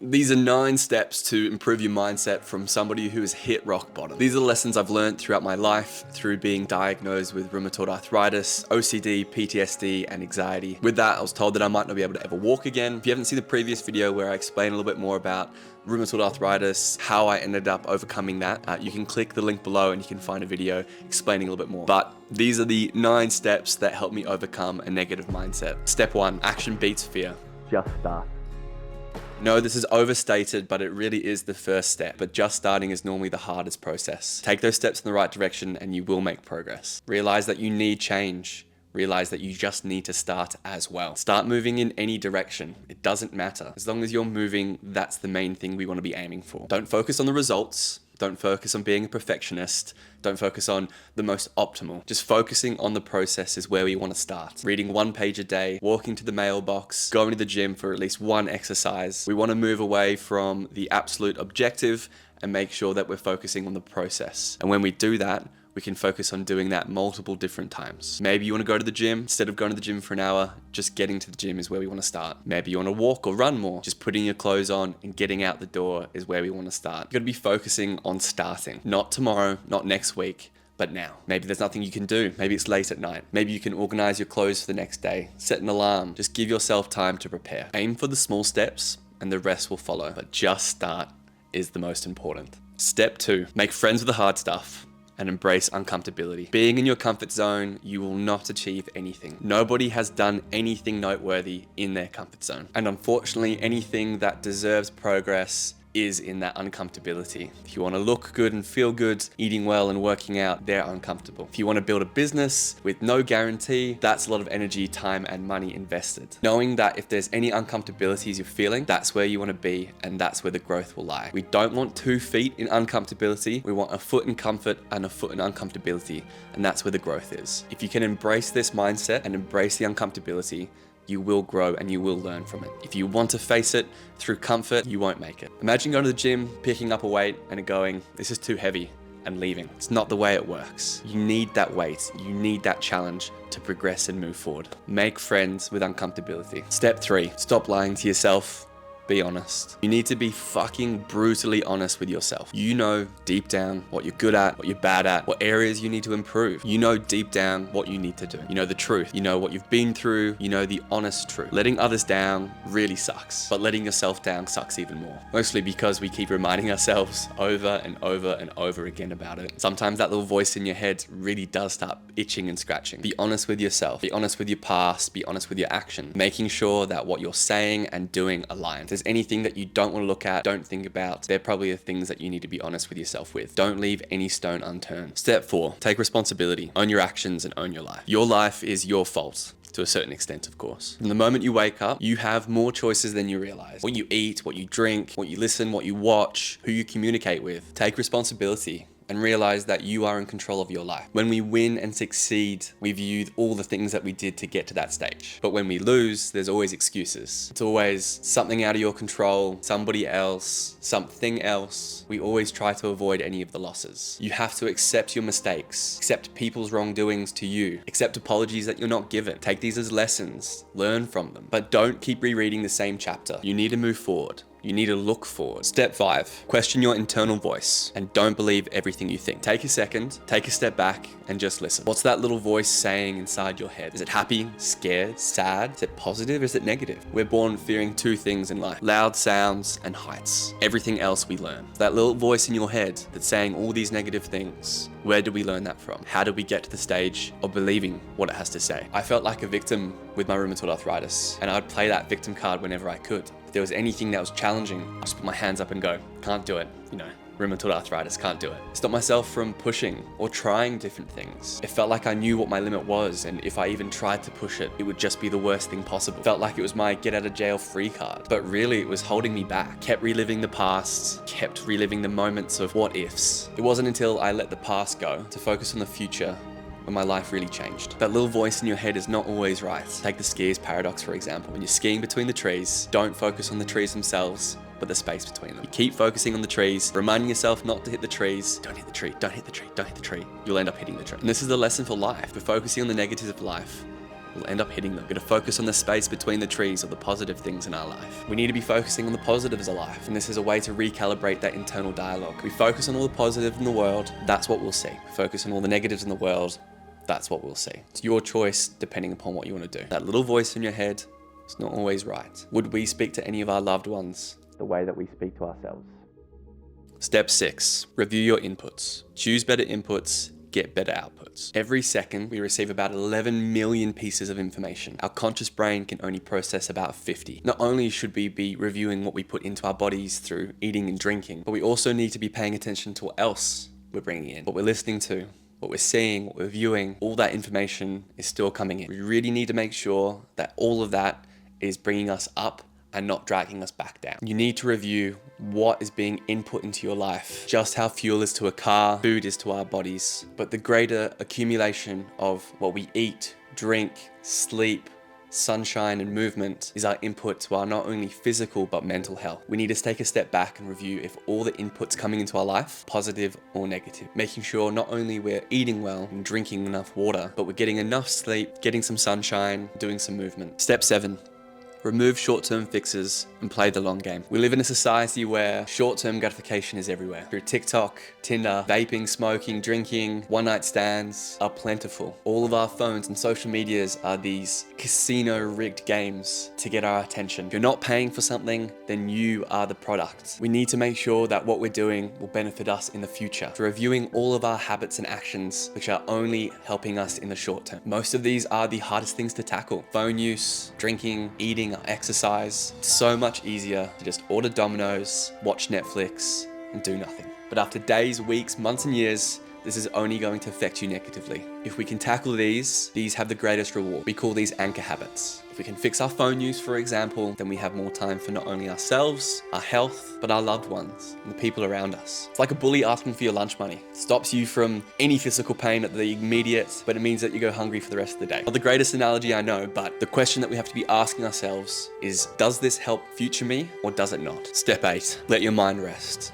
These are 9 steps to improve your mindset from somebody who has hit rock bottom. These are the lessons I've learned throughout my life through being diagnosed with rheumatoid arthritis, OCD, PTSD, and anxiety. With that, I was told that I might not be able to ever walk again. If you haven't seen the previous video where I explain a little bit more about rheumatoid arthritis, how I ended up overcoming that, you can click the link below and you can find a video explaining a little bit more. But these are the 9 steps that help me overcome a negative mindset. Step 1, action beats fear. Just start. No, this is overstated, but it really is the first step. But just starting is normally the hardest process. Take those steps in the right direction and you will make progress. Realize that you need change. Realize that you just need to start as well. Start moving in any direction. It doesn't matter. As long as you're moving, that's the main thing we want to be aiming for. Don't focus on the results. Don't focus on being a perfectionist. Don't focus on the most optimal. Just focusing on the process is where we want to start. Reading 1 page a day, walking to the mailbox, going to the gym for at least 1 exercise. We want to move away from the absolute objective and make sure that we're focusing on the process. And when we do that, we can focus on doing that multiple different times. Maybe you want to go to the gym. Instead of going to the gym for an hour, just getting to the gym is where we want to start. Maybe you want to walk or run more. Just putting your clothes on and getting out the door is where we want to start. You've got to be focusing on starting. Not tomorrow, not next week, but now. Maybe there's nothing you can do. Maybe it's late at night. Maybe you can organize your clothes for the next day. Set an alarm. Just give yourself time to prepare. Aim for the small steps and the rest will follow. But just start is the most important. Step 2, make friends with the hard stuff and embrace uncomfortability. Being in your comfort zone, you will not achieve anything. Nobody has done anything noteworthy in their comfort zone. And unfortunately, anything that deserves progress is in that uncomfortability. If you want to look good and feel good, eating well and working out, they're uncomfortable. If you want to build a business with no guarantee, that's a lot of energy, time, and money invested. Knowing that if there's any uncomfortabilities you're feeling, that's where you want to be, and that's where the growth will lie. We don't want 2 feet in uncomfortability. We want a foot in comfort and a foot in uncomfortability, and that's where the growth is. If you can embrace this mindset and embrace the uncomfortability, you will grow and you will learn from it. If you want to face it through comfort, you won't make it. Imagine going to the gym, picking up a weight and going, this is too heavy, and leaving. It's not the way it works. You need that weight. You need that challenge to progress and move forward. Make friends with uncomfortability. Step 3, stop lying to yourself. Be honest. You need to be fucking brutally honest with yourself. You know deep down what you're good at, what you're bad at, what areas you need to improve. You know deep down what you need to do. You know the truth. You know what you've been through. You know the honest truth. Letting others down really sucks, but letting yourself down sucks even more. Mostly because we keep reminding ourselves over and over and over again about it. Sometimes that little voice in your head really does start itching and scratching. Be honest with yourself. Be honest with your past. Be honest with your action. Making sure that what you're saying and doing align. There's anything that you don't want to look at, don't think about, they're probably the things that you need to be honest with yourself with. Don't leave any stone unturned. Step 4, take responsibility. Own your actions and own your life. Your life is your fault. To a certain extent, of course. From the moment you wake up, you have more choices than you realize. What you eat, what you drink, what you listen, what you watch, who you communicate with. Take responsibility and realize that you are in control of your life. When we win and succeed, we view all the things that we did to get to that stage. But when we lose, there's always excuses. It's always something out of your control, somebody else, something else. We always try to avoid any of the losses. You have to accept your mistakes, accept people's wrongdoings to you, accept apologies that you're not given. Take these as lessons, learn from them, but don't keep rereading the same chapter. You need to move forward. You need to look forward. Step 5, question your internal voice and don't believe everything you think. Take a second, take a step back and just listen. What's that little voice saying inside your head? Is it happy, scared, sad? Is it positive? Is it negative? We're born fearing 2 things in life: loud sounds and heights. Everything else we learn. That little voice in your head that's saying all these negative things, where did we learn that from? How did we get to the stage of believing what it has to say? I felt like a victim with my rheumatoid arthritis, and I'd play that victim card whenever I could. If there was anything that was challenging, I'd just put my hands up and go, can't do it, rheumatoid arthritis, can't do it. Stop myself from pushing or trying different things. It felt like I knew what my limit was, and if I even tried to push it, it would just be the worst thing possible. Felt like it was my get out of jail free card, but really it was holding me back. Kept reliving the past, kept reliving the moments of what ifs. It wasn't until I let the past go to focus on the future when my life really changed. That little voice in your head is not always right. Take the skier's paradox, for example. When you're skiing between the trees, don't focus on the trees themselves, but the space between them. You keep focusing on the trees, reminding yourself not to hit the trees. Don't hit the tree, don't hit the tree, don't hit the tree. You'll end up hitting the tree. And this is the lesson for life. If we're focusing on the negatives of life, we'll end up hitting them. We're gonna focus on the space between the trees or the positive things in our life. We need to be focusing on the positives of life, and this is a way to recalibrate that internal dialogue. We focus on all the positives in the world, that's what we'll see. Focus on all the negatives in the world, that's what we'll see. It's your choice depending upon what you want to do. That little voice in your head is not always right. Would we speak to any of our loved ones the way that we speak to ourselves? Step 6, review your inputs. Choose better inputs, get better outputs. Every second, we receive about 11 million pieces of information. Our conscious brain can only process about 50. Not only should we be reviewing what we put into our bodies through eating and drinking, but we also need to be paying attention to what else we're bringing in, what we're listening to, what we're seeing, what we're viewing. All that information is still coming in. We really need to make sure that all of that is bringing us up and not dragging us back down. You need to review what is being input into your life, just how fuel is to a car, food is to our bodies, but the greater accumulation of what we eat, drink, sleep, sunshine and movement is our input to our not only physical but mental health. We need to take a step back and review if all the inputs coming into our life, positive or negative, making sure not only we're eating well and drinking enough water, but we're getting enough sleep, getting some sunshine, doing some movement. Step 7. Remove short-term fixes and play the long game. We live in a society where short-term gratification is everywhere. Through TikTok, Tinder, vaping, smoking, drinking, one-night stands are plentiful. All of our phones and social medias are these casino-rigged games to get our attention. If you're not paying for something, then you are the product. We need to make sure that what we're doing will benefit us in the future. So reviewing all of our habits and actions, which are only helping us in the short term. Most of these are the hardest things to tackle. Phone use, drinking, eating, exercise. It's so much easier to just order Domino's, watch Netflix, and do nothing. But after days, weeks, months, and years, this is only going to affect you negatively. If we can tackle these have the greatest reward. We call these anchor habits. If we can fix our phone use, for example, then we have more time for not only ourselves, our health, but our loved ones and the people around us. It's like a bully asking for your lunch money. It stops you from any physical pain at the immediate, but it means that you go hungry for the rest of the day. Not the greatest analogy I know, but the question that we have to be asking ourselves is, does this help future me or does it not? Step 8, let your mind rest.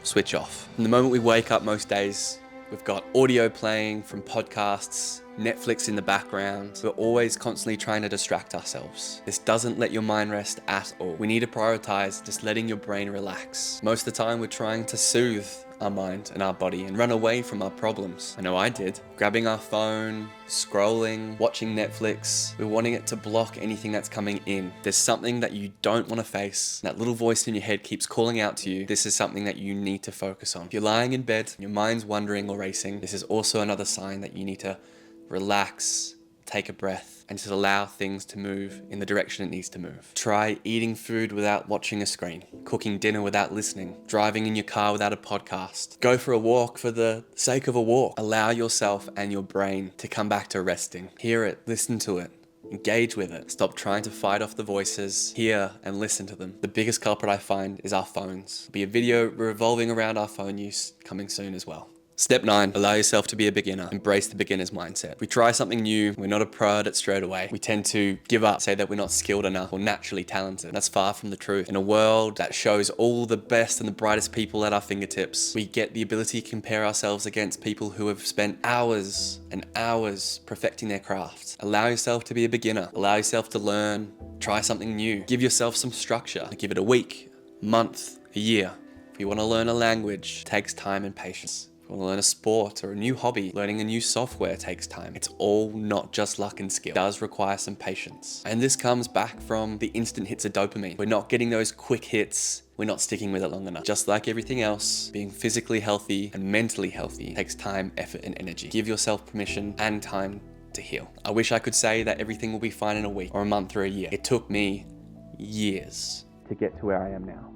Switch off. From the moment we wake up most days, we've got audio playing from podcasts, Netflix in the background. We're always constantly trying to distract ourselves. This doesn't let your mind rest at all. We need to prioritize just letting your brain relax. Most of the time we're trying to soothe our mind and our body and run away from our problems. I know I did. Grabbing our phone, scrolling, watching Netflix. We're wanting it to block anything that's coming in. There's something that you don't want to face. That little voice in your head keeps calling out to you. This is something that you need to focus on. If you're lying in bed, and your mind's wandering or racing, this is also another sign that you need to relax, take a breath, and just allow things to move in the direction it needs to move. Try eating food without watching a screen, cooking dinner without listening, driving in your car without a podcast. Go for a walk for the sake of a walk. Allow yourself and your brain to come back to resting. Hear it, listen to it, engage with it. Stop trying to fight off the voices, hear and listen to them. The biggest culprit I find is our phones. There'll be a video revolving around our phone use coming soon as well. Step 9, allow yourself to be a beginner. Embrace the beginner's mindset. If we try something new, we're not a pro at it straight away. We tend to give up, say that we're not skilled enough or naturally talented. That's far from the truth. In a world that shows all the best and the brightest people at our fingertips, we get the ability to compare ourselves against people who have spent hours and hours perfecting their craft. Allow yourself to be a beginner. Allow yourself to learn, try something new. Give yourself some structure. Give it a week, month, a year. If you want to learn a language, it takes time and patience. If you want to learn a sport or a new hobby, learning a new software takes time. It's all not just luck and skill. It does require some patience. And this comes back from the instant hits of dopamine. We're not getting those quick hits. We're not sticking with it long enough. Just like everything else, being physically healthy and mentally healthy takes time, effort, and energy. Give yourself permission and time to heal. I wish I could say that everything will be fine in a week or a month or a year. It took me years to get to where I am now.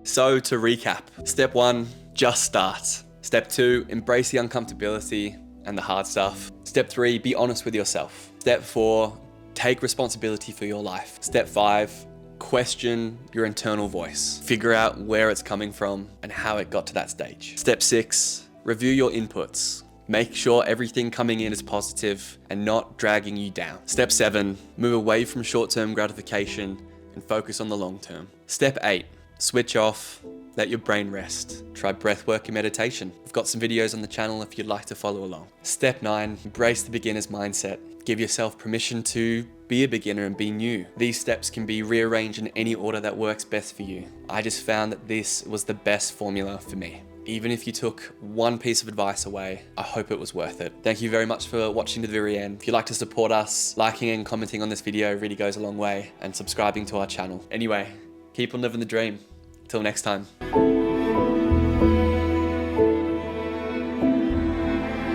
So to recap, step 1, just start. Step 2, embrace the uncomfortability and the hard stuff. Step 3, be honest with yourself. Step 4, take responsibility for your life. Step 5, question your internal voice. Figure out where it's coming from and how it got to that stage. Step 6, review your inputs. Make sure everything coming in is positive and not dragging you down. Step 7, move away from short-term gratification and focus on the long term. Step 8, switch off. Let your brain rest. Try breathwork and meditation. We've got some videos on the channel if you'd like to follow along. Step 9, embrace the beginner's mindset. Give yourself permission to be a beginner and be new. These steps can be rearranged in any order that works best for you. I just found that this was the best formula for me. Even if you took one piece of advice away, I hope it was worth it. Thank you very much for watching to the very end. If you'd like to support us, liking and commenting on this video really goes a long way, and subscribing to our channel. Anyway, keep on living the dream. Till next time.